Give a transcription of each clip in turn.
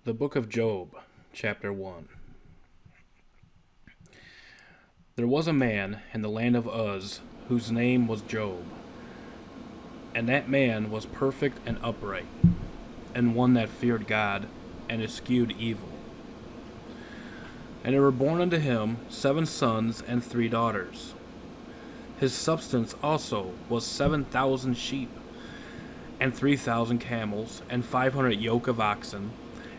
The Book of Job, Chapter 1. There was a man in the land of Uz whose name was Job, and that man was perfect and upright, and one that feared God and eschewed evil. And there were born unto him 7 sons and 3 daughters. His substance also was 7,000 sheep, and 3,000 camels, and 500 yoke of oxen,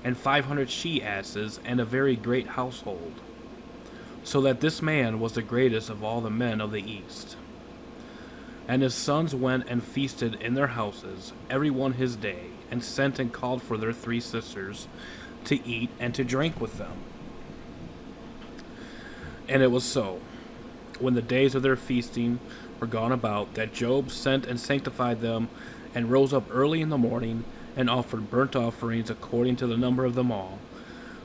and 500 she-asses, and a very great household, so that this man was the greatest of all the men of the east. And his sons went and feasted in their houses, every one his day, and sent and called for their 3 sisters, to eat and to drink with them. And it was so, when the days of their feasting were gone about, that Job sent and sanctified them, and rose up early in the morning, and offered burnt offerings according to the number of them all.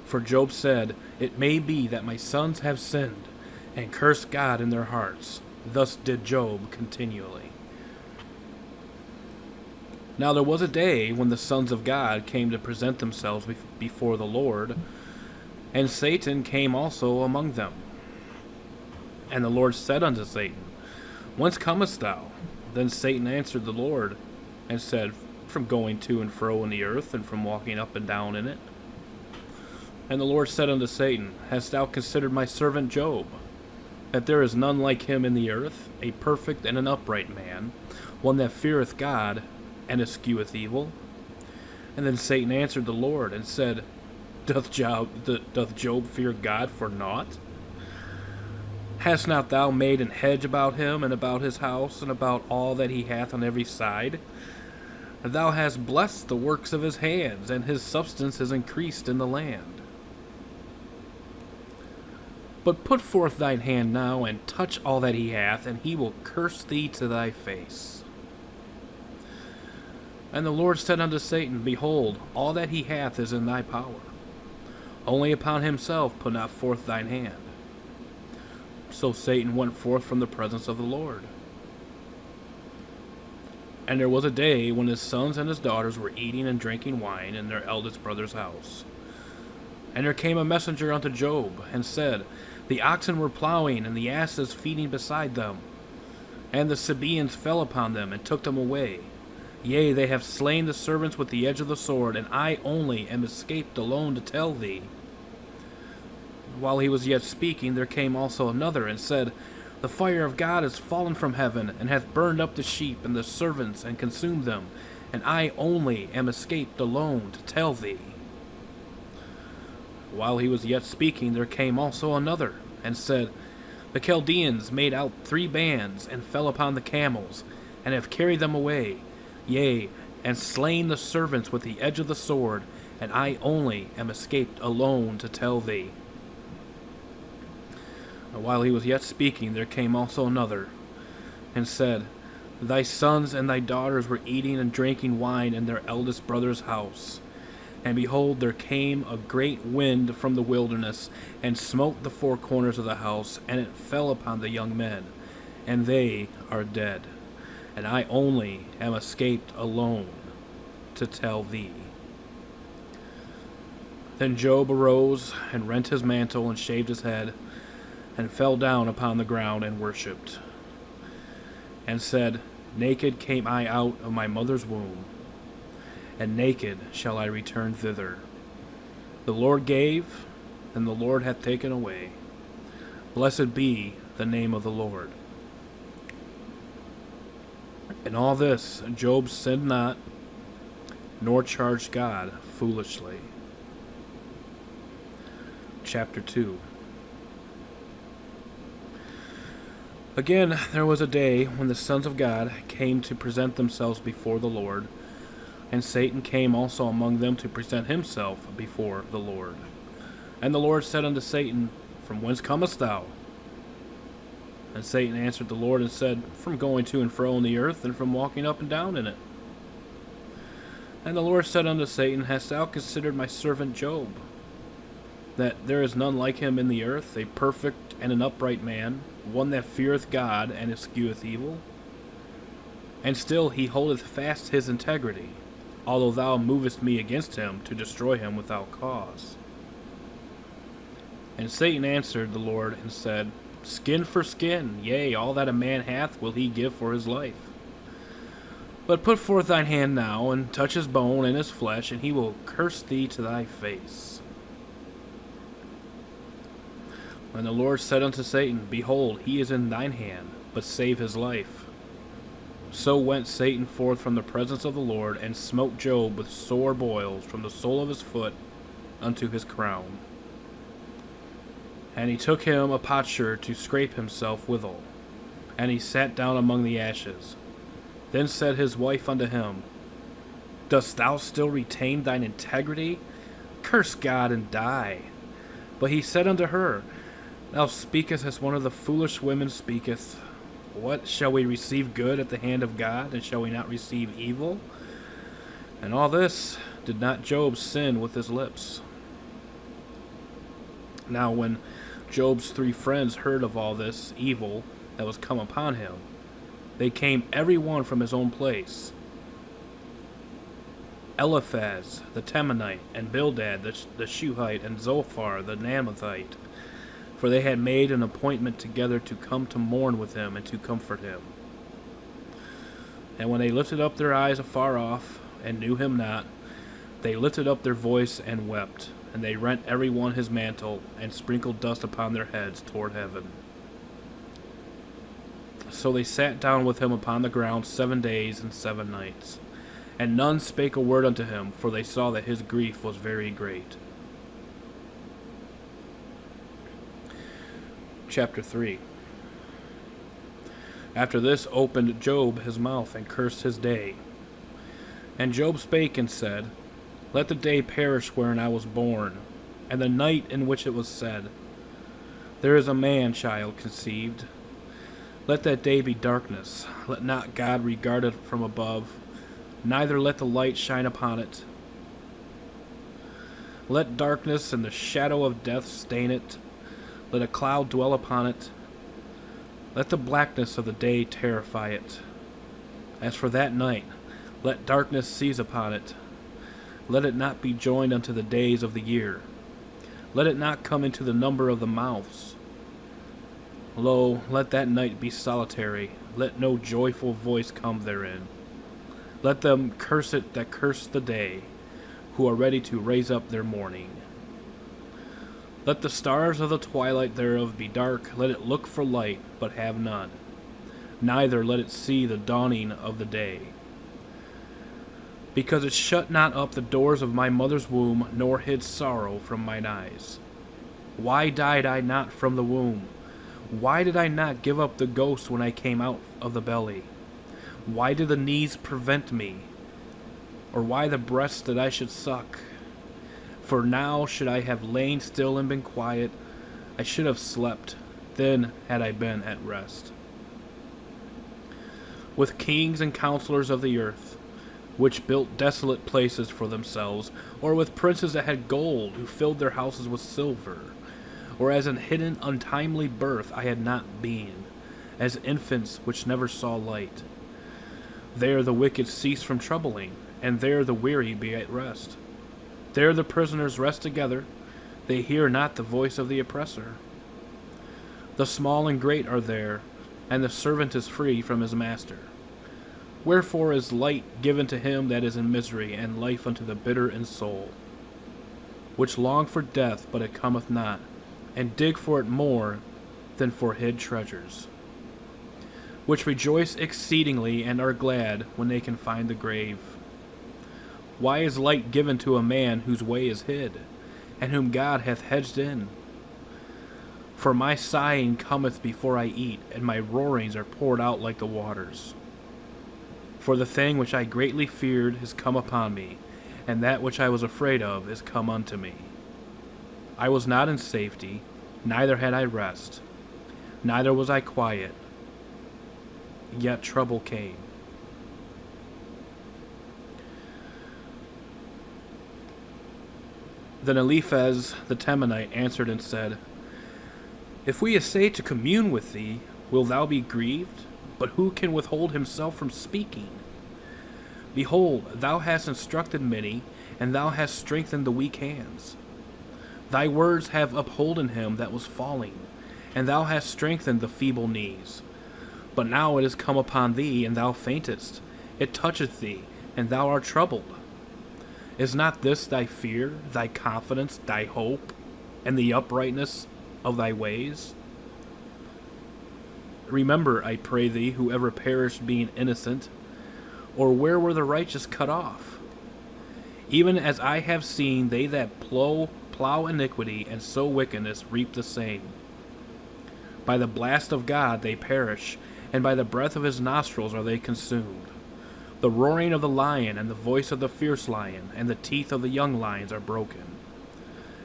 For Job said, It may be that my sons have sinned, and cursed God in their hearts. Thus did Job continually. Now there was a day when the sons of God came to present themselves before the Lord, and Satan came also among them. And the Lord said unto Satan, Whence comest thou? Then Satan answered the Lord, and said, From going to and fro in the earth, and from walking up and down in it. And the Lord said unto Satan, Hast thou considered my servant Job, that there is none like him in the earth, a perfect and an upright man, one that feareth God, and escheweth evil? And then Satan answered the Lord, and said, Doth Job fear God for naught? Hast not thou made an hedge about him, and about his house, and about all that he hath on every side? Thou hast blessed the works of his hands, and his substance is increased in the land. But put forth thine hand now, and touch all that he hath, and he will curse thee to thy face. And the Lord said unto Satan, Behold, all that he hath is in thy power. Only upon himself put not forth thine hand. So Satan went forth from the presence of the Lord. And there was a day when his sons and his daughters were eating and drinking wine in their eldest brother's house. And there came a messenger unto Job, and said, The oxen were plowing, and the asses feeding beside them. And the Sabaeans fell upon them, and took them away. Yea, they have slain the servants with the edge of the sword, and I only am escaped alone to tell thee. While he was yet speaking, there came also another, and said, The fire of God is fallen from heaven, and hath burned up the sheep and the servants, and consumed them, and I only am escaped alone to tell thee. While he was yet speaking, there came also another, and said, The Chaldeans made out 3 bands, and fell upon the camels, and have carried them away, yea, and slain the servants with the edge of the sword, and I only am escaped alone to tell thee. While he was yet speaking, there came also another, and said, Thy sons and thy daughters were eating and drinking wine in their eldest brother's house. And behold, there came a great wind from the wilderness, and smote the 4 corners of the house, and it fell upon the young men, and they are dead. And I only am escaped alone to tell thee. Then Job arose, and rent his mantle, and shaved his head, and fell down upon the ground, and worshipped, and said, Naked came I out of my mother's womb, and naked shall I return thither. The Lord gave, and the Lord hath taken away. Blessed be the name of the Lord. In all this Job sinned not, nor charged God foolishly. Chapter 2. Again, there was a day when the sons of God came to present themselves before the Lord, and Satan came also among them to present himself before the Lord. And the Lord said unto Satan, From whence comest thou? And Satan answered the Lord, and said, From going to and fro in the earth, and from walking up and down in it. And the Lord said unto Satan, Hast thou considered my servant Job, that there is none like him in the earth, a perfect and an upright man, one that feareth God and escheweth evil? And still he holdeth fast his integrity, although thou movest me against him to destroy him without cause. And Satan answered the Lord and said, Skin for skin, yea, all that a man hath will he give for his life. But put forth thine hand now, and touch his bone and his flesh, and he will curse thee to thy face. And the Lord said unto Satan, Behold, he is in thine hand, but save his life. So went Satan forth from the presence of the Lord, and smote Job with sore boils from the sole of his foot unto his crown. And he took him a potsherd to scrape himself withal, and he sat down among the ashes. Then said his wife unto him, Dost thou still retain thine integrity? Curse God and die. But he said unto her, Thou speakest as one of the foolish women speaketh. What, shall we receive good at the hand of God, and shall we not receive evil? And all this did not Job sin with his lips. Now when Job's 3 friends heard of all this evil that was come upon him, they came every one from his own place. Eliphaz the Temanite, and Bildad the Shuhite, and Zophar the Naamathite, for they had made an appointment together to come to mourn with him and to comfort him. And when they lifted up their eyes afar off, and knew him not, they lifted up their voice and wept, and they rent every one his mantle, and sprinkled dust upon their heads toward heaven. So they sat down with him upon the ground 7 days and 7 nights, and none spake a word unto him, for they saw that his grief was very great. Chapter 3. After this opened Job his mouth, and cursed his day. And Job spake and said, Let the day perish wherein I was born, and the night in which it was said, There is a man-child conceived. Let that day be darkness. Let not God regard it from above, neither let the light shine upon it. Let darkness and the shadow of death stain it. Let a cloud dwell upon it. Let the blackness of the day terrify it. As for that night, let darkness seize upon it. Let it not be joined unto the days of the year. Let it not come into the number of the mouths. Lo, let that night be solitary. Let no joyful voice come therein. Let them curse it that curse the day, who are ready to raise up their mourning. Let the stars of the twilight thereof be dark. Let it look for light, but have none. Neither let it see the dawning of the day. Because it shut not up the doors of my mother's womb, nor hid sorrow from mine eyes. Why died I not from the womb? Why did I not give up the ghost when I came out of the belly? Why did the knees prevent me? Or why the breast that I should suck? For now should I have lain still and been quiet, I should have slept, then had I been at rest. With kings and counselors of the earth, which built desolate places for themselves, or with princes that had gold, who filled their houses with silver, or as an hidden untimely birth I had not been, as infants which never saw light. There the wicked cease from troubling, and there the weary be at rest. There the prisoners rest together, they hear not the voice of the oppressor. The small and great are there, and the servant is free from his master. Wherefore is light given to him that is in misery, and life unto the bitter in soul, which long for death, but it cometh not, and dig for it more than for hid treasures, which rejoice exceedingly and are glad when they can find the grave. Why is light given to a man whose way is hid, and whom God hath hedged in? For my sighing cometh before I eat, and my roarings are poured out like the waters. For the thing which I greatly feared is come upon me, and that which I was afraid of is come unto me. I was not in safety, neither had I rest, neither was I quiet, yet trouble came. Then Eliphaz the Temanite answered and said, If we essay to commune with thee, wilt thou be grieved? But who can withhold himself from speaking? Behold, thou hast instructed many, and thou hast strengthened the weak hands. Thy words have upholden him that was falling, and thou hast strengthened the feeble knees. But now it is come upon thee, and thou faintest. It toucheth thee, and thou art troubled. Is not this thy fear, thy confidence, thy hope, and the uprightness of thy ways? Remember, I pray thee, whoever perished being innocent, or where were the righteous cut off? Even as I have seen, they that plow iniquity and sow wickedness reap the same. By the blast of God they perish, and by the breath of his nostrils are they consumed. The roaring of the lion, and the voice of the fierce lion, and the teeth of the young lions are broken.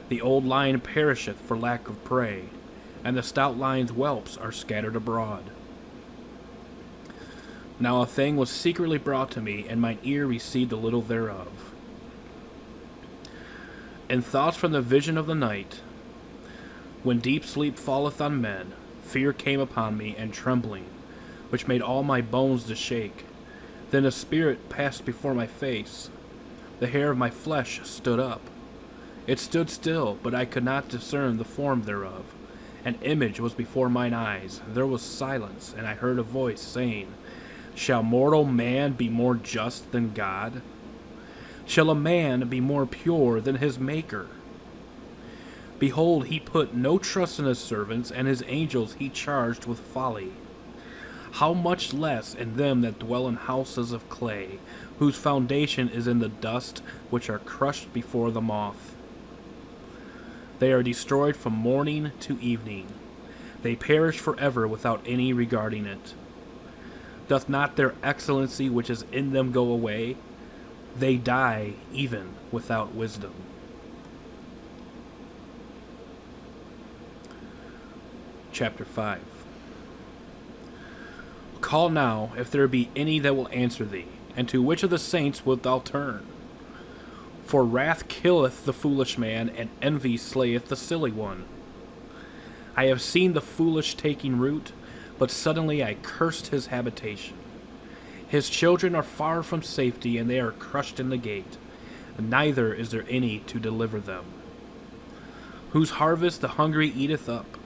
The old lion perisheth for lack of prey, and the stout lion's whelps are scattered abroad. Now a thing was secretly brought to me, and mine ear received a little thereof. In thoughts from the vision of the night, when deep sleep falleth on men, fear came upon me, and trembling, which made all my bones to shake. Then a spirit passed before my face. The hair of my flesh stood up. It stood still, but I could not discern the form thereof. An image was before mine eyes. There was silence, and I heard a voice saying, Shall mortal man be more just than God? Shall a man be more pure than his Maker? Behold, he put no trust in his servants, and his angels he charged with folly. How much less in them that dwell in houses of clay, whose foundation is in the dust, which are crushed before the moth. They are destroyed from morning to evening. They perish forever without any regarding it. Doth not their excellency which is in them go away? They die even without wisdom. Chapter 5. Call now, if there be any that will answer thee, and to which of the saints wilt thou turn? For wrath killeth the foolish man, and envy slayeth the silly one. I have seen the foolish taking root, but suddenly I cursed his habitation. His children are far from safety, and they are crushed in the gate. Neither is there any to deliver them. Whose harvest the hungry eateth up,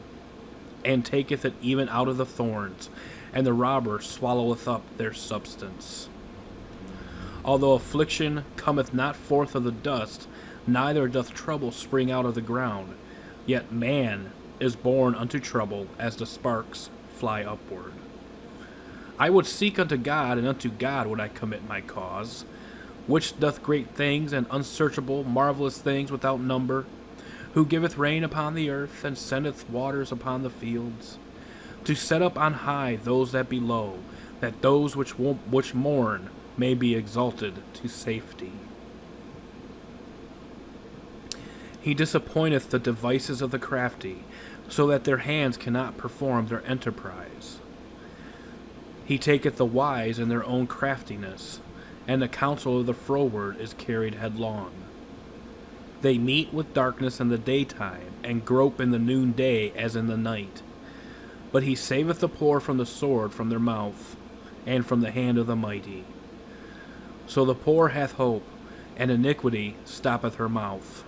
and taketh it even out of the thorns, and the robber swalloweth up their substance. Although affliction cometh not forth of the dust, neither doth trouble spring out of the ground, yet man is born unto trouble as the sparks fly upward. I would seek unto God, and unto God would I commit my cause, which doth great things and unsearchable, marvelous things without number, who giveth rain upon the earth, and sendeth waters upon the fields, to set up on high those that be low, that those which mourn may be exalted to safety. He disappointeth the devices of the crafty, so that their hands cannot perform their enterprise. He taketh the wise in their own craftiness, and the counsel of the froward is carried headlong. They meet with darkness in the daytime, and grope in the noonday as in the night. But he saveth the poor from the sword from their mouth, and from the hand of the mighty. So the poor hath hope, and iniquity stoppeth her mouth.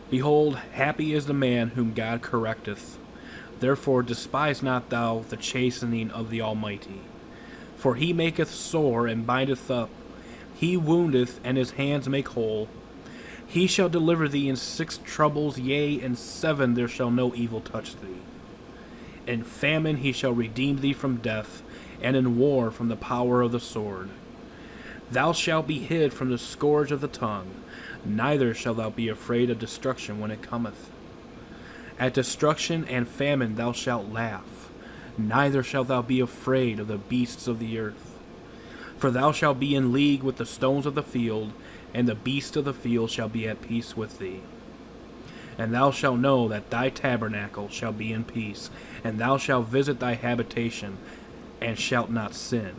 Behold, happy is the man whom God correcteth. Therefore despise not thou the chastening of the Almighty. For he maketh sore and bindeth up. He woundeth, and his hands make whole. He shall deliver thee in 6 troubles, yea, in 7 there shall no evil touch thee. In famine he shall redeem thee from death, and in war from the power of the sword. Thou shalt be hid from the scourge of the tongue, neither shalt thou be afraid of destruction when it cometh. At destruction and famine thou shalt laugh, neither shalt thou be afraid of the beasts of the earth. For thou shalt be in league with the stones of the field, and the beasts of the field shall be at peace with thee. And thou shalt know that thy tabernacle shall be in peace, and thou shalt visit thy habitation, and shalt not sin.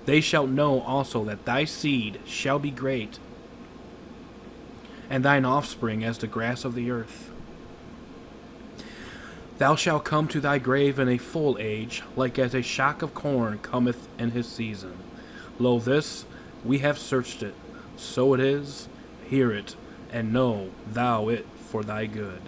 They shall know also that thy seed shall be great, and thine offspring as the grass of the earth. Thou shalt come to thy grave in a full age, like as a shock of corn cometh in his season. Lo, this, we have searched it. So it is. Hear it, and know thou it for thy good.